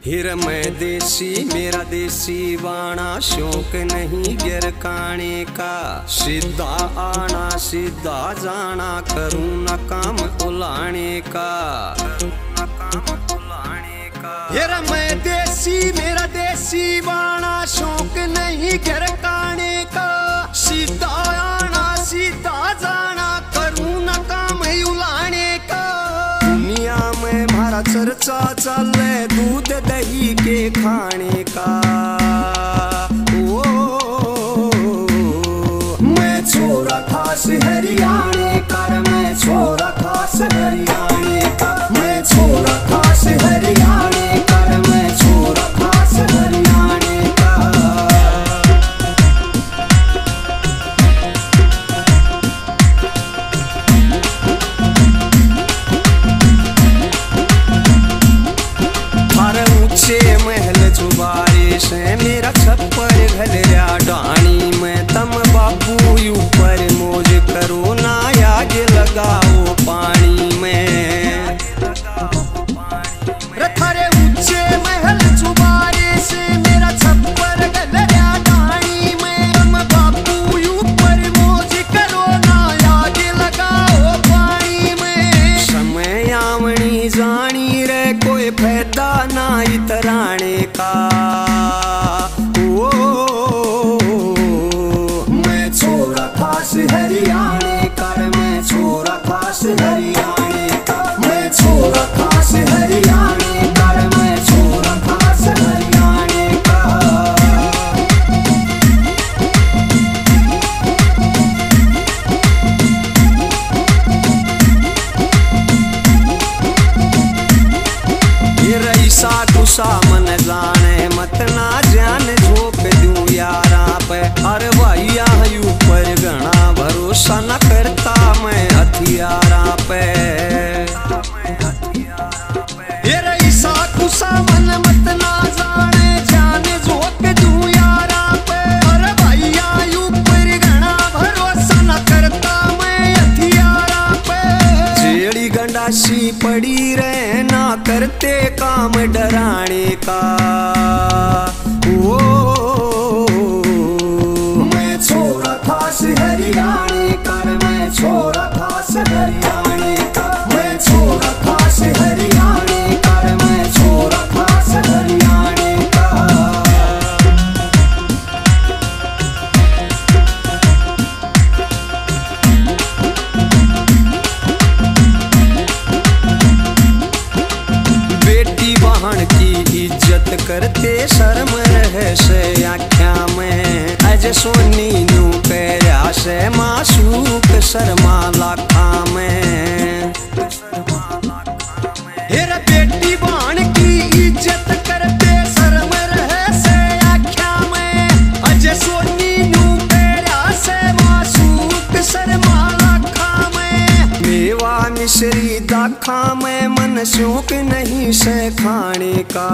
हिर मैं देसी मेरा देसी बाणा, शौक नहीं गिरकाने का। सीधा आना सीधा जाना, करूँ न काम उलाने का। हिर मैं देसी मेरा देसी बाणा, शौक नहीं गिरकाने का। सीधा आना सीधा जाना, करूँ न काम उलाने का। दुनिया में मारा चर्चा चले दूध दही के खाने का। ओ मैं छोरा खास हरियाणे का, मैं छोरा खास हरियाणे का। मैं छोरा खास हरियाणे का, मैं छोरा खास हरियाणे का। महल चुबारे से मेरा छप्पर घलरा डाणी में। तम बापू ऊपर मौज करो ना, आग लगाओ पानी में। थारे ऊंचे महल चुबारे से मेरा छप्पर घलरा डाणी में। तम बापू ऊपर मौज करो ना, आग लगाओ पानी में। समय आवनी जानी रे कोई फायदा ना इतराने का। ओ मैं छोरा खास हरियाणे का, मैं छोरा खास हरियाणे का। मैं छोरा खास हरियाणे का, मैं छोरा खास हरियाणे का। रईसा गुस्सा मन जाने मत ना, जान झोंक दूं यारा पे। अरे भैया ऊपर घना भरोसा न करता मैं हथियारा पे। रईसा गुस्सा मन मत ना जाने, जान झोंक दूं यारा पे। अरे भैया ऊपर घना भरोसा न करता मैं हथियारा पे। जेड़ी गंडासी पड़ी रहे ना, करते काम डराने का। ओ मैं छोरा खास हरियाणे का, मैं छोरा खास हरियाणे का। मैं छोरा खास हरियाणे का, मैं छोरा खास हरियाणे का। बेटी बहन की इज्जत करते शर्म रहे से आख्या में। अज सोनी नू पैरा से मासूक शर्मा लाखा में। हेरा बेटी बहन की इज्जत करते शर्म रहे से आख्या में। अज सोनी नू पैरा से मासूक शर्मा लाखा में। मेवा मिश्री दाखा में मन शौक नहीं से खाने का।